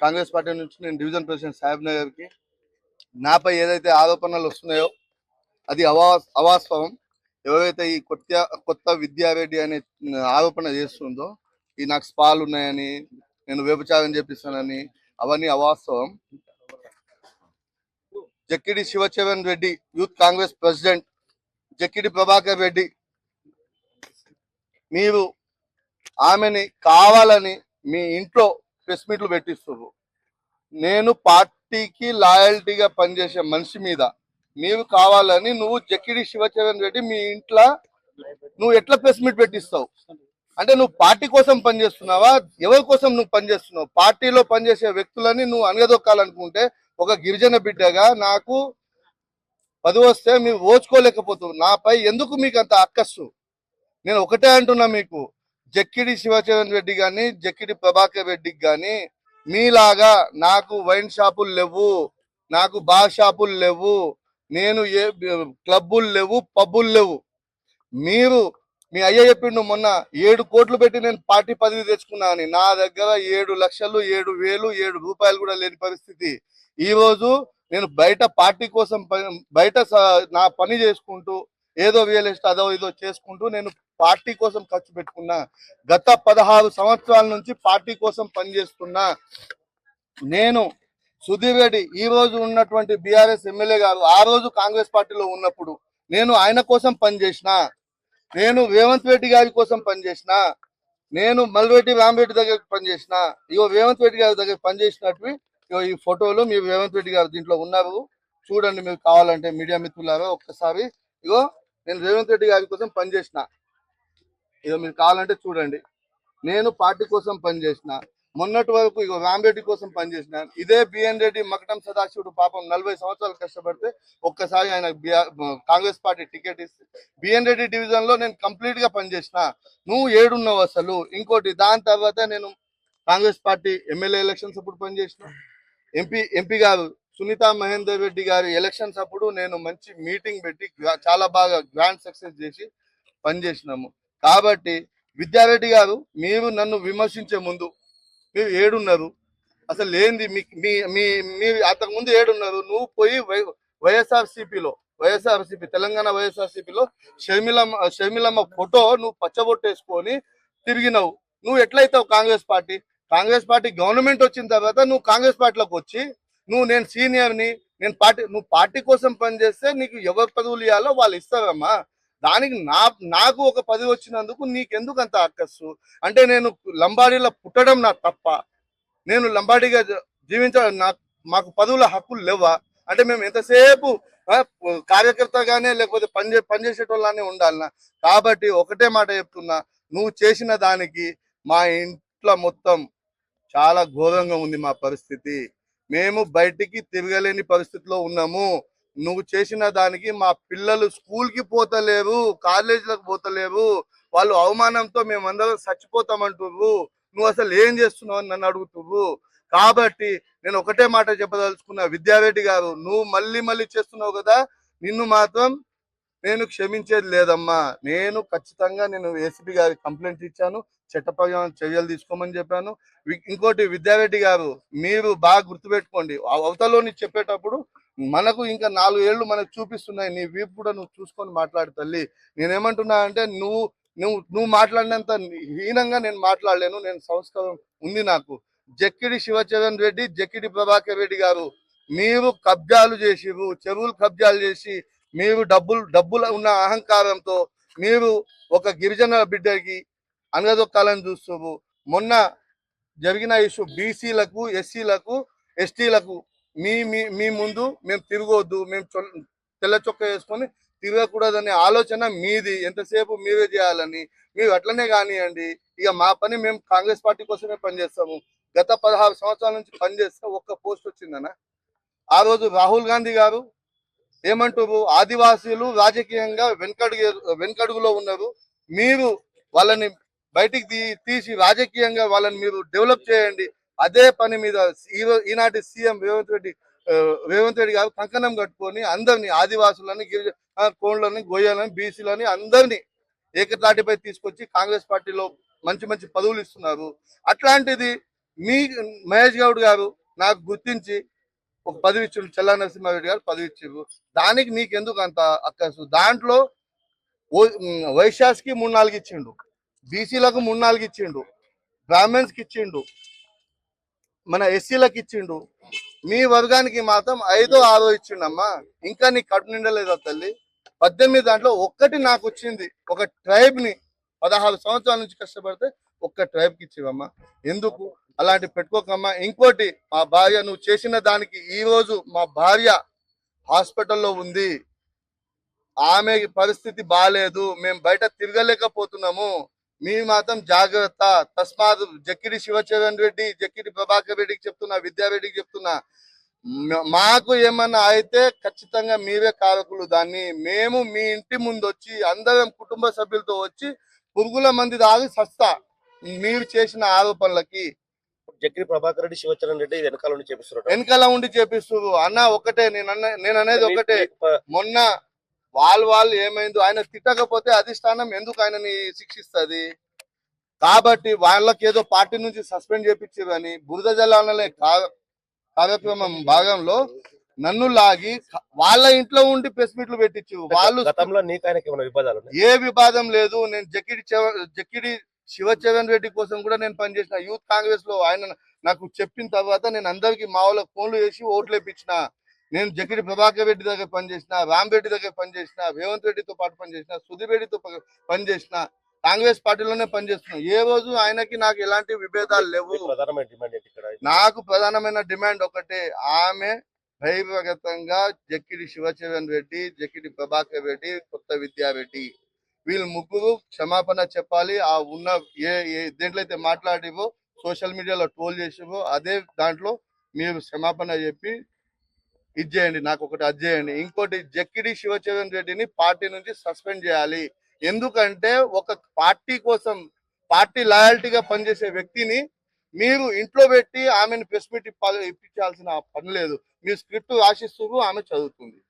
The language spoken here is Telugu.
కాంగ్రెస్ పార్టీ నుంచి నేను డివిజన్ ప్రెసిడెంట్ సాహెబ్ నగర్కి నాపై ఏదైతే ఆరోపణలు వస్తున్నాయో అది అవాస్తవం. ఎవరైతే ఈ కొత్త విద్యారెడ్డి అనే ఆరోపణ చేస్తుందో ఈ నాకు స్పాలు ఉన్నాయని, నేను వ్యభిచారం చేపిస్తానని, అవన్నీ అవాస్తవం. జక్కిడి శివచరణ్ రెడ్డి యూత్ కాంగ్రెస్ ప్రెసిడెంట్, జక్కిడి ప్రభాకర్ రెడ్డి, మీరు ఆమెని కావాలని మీ ఇంట్లో ప్రెస్ మీట్లు పెట్టిస్తున్నారు. నేను పార్టీకి లాయల్టీగా పనిచేసే మనిషి మీద మీరు కావాలని నువ్వు జక్కిడి శివచరణ్ రెడ్డి మీ ఇంట్లో నువ్వు ఎట్లా ప్రెస్ మీట్ పెట్టిస్తావు? అంటే నువ్వు పార్టీ కోసం పనిచేస్తున్నావా? ఎవరి కోసం నువ్వు పనిచేస్తున్నావు? పార్టీలో పనిచేసే వ్యక్తులని నువ్వు అనగదొక్కాలనుకుంటే ఒక గిరిజన బిడ్డగా నాకు పదవి వస్తే మీరు ఓచుకోలేకపోతావు. నాపై ఎందుకు మీకు అంత అక్కస్సు? నేను ఒకటే అంటున్నా, మీకు జక్కిడి శివచరణ్ రెడ్డి కానీ జక్కిడి ప్రభాకర్ రెడ్డికి కానీ మీలాగా నాకు వైన్ షాపులు లేవు, నాకు బార్ షాపులు లేవు, నేను ఏ క్లబ్బులు లేవు, పబ్బులు లేవు. మీరు మీ అయ్య చెప్పిండు మొన్న 7 కోట్లు పెట్టి నేను పార్టీ పదవి తెచ్చుకున్నా అని. నా దగ్గర 7 లక్షలు 7,000 7 రూపాయలు కూడా లేని పరిస్థితి. ఈ రోజు నేను బయట పార్టీ కోసం బయట నా పని చేసుకుంటూ ఏదో రియల్ ఎస్టేట్ అదో ఇదో చేసుకుంటూ నేను పార్టీ కోసం ఖర్చు పెట్టుకున్నా. గత 16 సంవత్సరాల నుంచి పార్టీ కోసం పనిచేస్తున్నా. నేను సుధీర్ రెడ్డి ఈ రోజు ఉన్నటువంటి బీఆర్ఎస్ ఎమ్మెల్యే గారు ఆ రోజు కాంగ్రెస్ పార్టీలో ఉన్నప్పుడు నేను ఆయన కోసం పనిచేసిన, నేను రేవంత్ రెడ్డి గారి కోసం పనిచేసిన, నేను మల్రెడ్డి రామరెడ్డి దగ్గర పనిచేసిన. ఇగో రేవంత్ రెడ్డి గారి దగ్గర పనిచేసినట్టు ఇగో ఈ ఫోటోలు మీరు రేవంత్ రెడ్డి గారు దీంట్లో ఉన్నారు, చూడండి. మీరు కావాలంటే మీడియా మిత్రులారా ఒక్కసారి ఇగో నేను రేవంత్ రెడ్డి గారి కోసం పనిచేసిన, ఇగో మీరు కావాలంటే చూడండి. నేను పార్టీ కోసం పనిచేసిన, మొన్నటి వరకు ఇగో రామరెడ్డి కోసం పనిచేసిన. ఇదే బిఎన్ రెడ్డి మకటం సదాశివుడు పాపం 40 సంవత్సరాలు కష్టపడితే ఒక్కసారి ఆయన కాంగ్రెస్ పార్టీ టికెట్ ఇస్తే బిఎన్ రెడ్డి డివిజన్ లో నేను కంప్లీట్ గా పనిచేసిన. నువ్వు ఏడున్నావు అసలు? ఇంకోటి, దాని తర్వాత నేను కాంగ్రెస్ పార్టీ ఎమ్మెల్యే ఎలక్షన్స్ అప్పుడు పనిచేసిన. ఎంపీ గారు సునీతా మహేందర్ రెడ్డి గారి ఎలక్షన్స్ అప్పుడు నేను మంచి మీటింగ్ పెట్టి చాలా బాగా గ్రాండ్ సక్సెస్ చేసి పనిచేసినాము. కాబట్టి విద్యారెడ్డి గారు, మీరు నన్ను విమర్శించే ముందు మీరు ఏడున్నారు అసలు ఏంది? మీరు అంతకుముందు ఏడున్నారు? నువ్వు పోయి వైఎస్ఆర్సీపీ తెలంగాణ వైఎస్ఆర్సీపీలో షర్మిలమ్మ ఫోటో నువ్వు పచ్చబొట్టేసుకొని తిరిగినావు. నువ్వు ఎట్లయితావు కాంగ్రెస్ పార్టీ గవర్నమెంట్ వచ్చిన తర్వాత నువ్వు కాంగ్రెస్ పార్టీలోకి వచ్చి నేను సీనియర్ని, నువ్వు పార్టీ కోసం పనిచేస్తే నీకు ఎవరు పదవులు ఇవ్వాలో వాళ్ళు ఇస్తారమ్మా. దానికి నాకు ఒక పదవి వచ్చినందుకు నీకెందుకు అంత అక్కస్సు? అంటే నేను లంబాడీలో పుట్టడం నా తప్ప? నేను లంబాడీగా జీవించడం మాకు పదవుల హక్కులు లేవా? అంటే మేము ఎంతసేపు కార్యకర్తగానే లేకపోతే పనిచేసేటోళ్ళనే ఉండాలనా? కాబట్టి ఒకటే మాట చెప్తున్నా, నువ్వు చేసిన దానికి మా ఇంట్లో మొత్తం చాలా ఘోరంగా ఉంది మా పరిస్థితి. మేము బయటికి తిరగలేని పరిస్థితిలో ఉన్నాము. నువ్వు చేసిన దానికి మా పిల్లలు స్కూల్కి పోతలేరు, కాలేజీలకు పోతలేరు, వాళ్ళు అవమానంతో మేమందరం చచ్చిపోతామంటుర్రు. నువ్వు అసలు ఏం చేస్తున్నావు అని నన్ను అడుగుతుర్రు. కాబట్టి నేను ఒకటే మాట చెప్పదలుచుకున్నా, విద్యారెడ్డి గారు, నువ్వు మళ్ళీ చేస్తున్నావు కదా, నిన్ను మాత్రం నేను క్షమించేది లేదమ్మా. నేను ఖచ్చితంగా ఏసీపీ గారికి కంప్లైంట్ ఇచ్చాను, చట్టపరమైన చర్యలు తీసుకోమని చెప్పాను. ఇంకోటి, విద్యారెడ్డి గారు, మీరు బాగా గుర్తుపెట్టుకోండి, అవతలోని చెప్పేటప్పుడు మనకు ఇంకా 4 ఏళ్ళు మనకు చూపిస్తున్నాయి. నీ వీపు కూడా నువ్వు చూసుకొని మాట్లాడు తల్లి. నేనేమంటున్నా అంటే నువ్వు మాట్లాడినంత హీనంగా నేను మాట్లాడలేను. నేను సంస్కారం ఉంది నాకు. జక్కిడి శివచరణ్ రెడ్డి, జక్కిడి ప్రభాకర్ రెడ్డి గారు, మీరు కబ్జాలు చేసిరు, చెరువులు కబ్జాలు చేసి మీరు డబ్బులు ఉన్న అహంకారంతో మీరు ఒక గిరిజన బిడ్డకి అనగదొక్కాలని చూస్తున్నారు. మొన్న జరిగిన ఇష్యూ బీసీలకు, ఎస్సీలకు, ఎస్టీలకు మీ ముందు మేము తిరగొద్దు, మేము తెల్ల చొక్క వేసుకొని తిరగకూడదనే ఆలోచన మీది. ఎంతసేపు మీరే చేయాలని. మీరు అట్లనే కానివ్వండి. ఇక మా పని మేము కాంగ్రెస్ పార్టీ కోసమే పనిచేస్తాము. గత 16 సంవత్సరాల నుంచి పనిచేస్తే ఒక్క పోస్ట్ వచ్చిందనా? ఆ రోజు రాహుల్ గాంధీ గారు ఏమంటారు? ఆదివాసీలు రాజకీయంగా వెనుకడుగులో ఉన్నారు, మీరు వాళ్ళని బయటికి తీసి రాజకీయంగా వాళ్ళని మీరు డెవలప్ చేయండి. అదే పని మీద ఈనాటి సీఎం రేవంత్ రెడ్డి గారు కంకణం కట్టుకొని అందరినీ, ఆదివాసులని, కోళ్లని, గొయ్యలని, బీసీలని అందరినీ ఏకతాటిపై తీసుకొచ్చి కాంగ్రెస్ పార్టీలో మంచి పదవులు ఇస్తున్నారు. అట్లాంటిది మీ మహేష్ గౌడ్ గారు నాకు గుర్తించి ఒక పదవి ఇచ్చిండు, చల్లా నరసింహారెడ్డి గారు పదవి ఇచ్చిండ్రు. దానికి నీకెందుకు అంత అక్కసు? దాంట్లో వైశ్యాస్కి 3-4 ఇచ్చిండు, బీసీలకు 3-4 ఇచ్చిండు, బ్రాహ్మణ్స్ కి ఇచ్చిండు, మన ఎస్సీలకు ఇచ్చిండు. మీ వర్గానికి మాత్రం 5-6 ఇచ్చిండమ్మా. ఇంకా నీ కడుపు నిండలేదా తల్లి? 18 దాంట్లో ఒక్కటి నాకు వచ్చింది. ఒక ట్రైబ్ ని 16 సంవత్సరాల నుంచి కష్టపడితే ఒక్క ట్రైబ్ కి ఇచ్చేవమ్మా. ఎందుకు అలాంటి పెట్టుకోకమ్మా. ఇంకోటి, మా భార్య నువ్వు చేసిన దానికి ఈ రోజు మా భార్య హాస్పిటల్లో ఉంది. ఆమె పరిస్థితి బాగాలేదు, మేము బయట తిరగలేకపోతున్నాము. మీ మాత్రం జాగ్రత్త. తస్మాత్ జక్కిడి శివచరణ్ రెడ్డి, జక్కిడి ప్రభాకర్ రెడ్డికి చెప్తున్నా, విద్యారెడ్డికి చెప్తున్నా, మాకు ఏమన్నా అయితే ఖచ్చితంగా మీరే కారకులు. దాన్ని మేము మీ ఇంటి ముందు వచ్చి అందరం కుటుంబ సభ్యులతో వచ్చి పురుగుల మంది దాగి సస్తా మీరు చేసిన ఆరోపణలకి. జగ్గిరి ప్రభాకర్ రెడ్డి, శివచరణ్ రెడ్డి వెనకాల ఉండి చేపిస్తున్నారు. వెనకాల ఉండి చేపిస్తారు అన్న. ఒకటే నేను అనేది ఒకటే, మొన్న వాళ్ళు ఏమైందో, ఆయన తిట్టకపోతే అధిష్టానం ఎందుకు ఆయనని శిక్షిస్తుంది? కాబట్టి వాళ్ళకి ఏదో పార్టీ నుంచి సస్పెండ్ చేపించారు అని బురద జల్లాలనే కార్యక్రమం భాగంలో నన్ను లాగి వాళ్ళ ఇంట్లో ఉండి ప్రెస్ మీట్లు పెట్టించు. వాళ్ళు గతంలో నీకు ఆయనకి ఏమైనా వివాదాలు ఉన్నాయా? ఏ వివాదం లేదు. నేను జక్కిడి శివచరణ్ రెడ్డి కోసం కూడా నేను పనిచేసిన యూత్ కాంగ్రెస్ లో. ఆయన నాకు చెప్పిన తర్వాత నేను అందరికి మా వాళ్ళకి ఫోన్లు చేసి ఓట్లు వేయించిన. నేను జక్కిడి ప్రభాకర్ రెడ్డి దగ్గర పనిచేసిన, రామ్ రెడ్డి దగ్గర పనిచేసిన, రేవంత్ రెడ్డితో పాటు పనిచేసిన, సుధీర్ రెడ్డితో పనిచేసిన, కాంగ్రెస్ పార్టీలోనే పనిచేస్తున్నాం. ఏ రోజు ఆయనకి నాకు ఎలాంటి విభేదాలు లేవు. ప్రధానమైన డిమాండ్ ఏంటి ఇక్కడ? నాకు ప్రధానమైన డిమాండ్ ఒకటే, ఆమె బహిర్గతంగా జక్కిడి శివచరణ్ రెడ్డి, జక్కిడి ప్రభాకర్ రెడ్డి, కొత్త విద్యారెడ్డి, వీళ్ళు ముగ్గురు క్షమాపణ చెప్పాలి. ఆ ఉన్న దేంట్లో అయితే మాట్లాడివో, సోషల్ మీడియాలో ట్రోల్ చేసివో, అదే దాంట్లో మీరు క్షమాపణ చెప్పి ఇది చేయండి. నాకు ఒకటి అది చేయండి. ఇంకోటి, జక్కిడి శివచరణ్ రెడ్డిని పార్టీ నుంచి సస్పెండ్ చేయాలి. ఎందుకంటే ఒక పార్టీ కోసం, పార్టీ లాయల్టీగా పనిచేసే వ్యక్తిని మీరు ఇంట్లో పెట్టి ఆమెను ప్రెస్ మీట్ ఇప్పించాల్సిన పని లేదు. మీరు స్క్రిప్ట్ రాసిస్తూ ఆమె చదువుతుంది.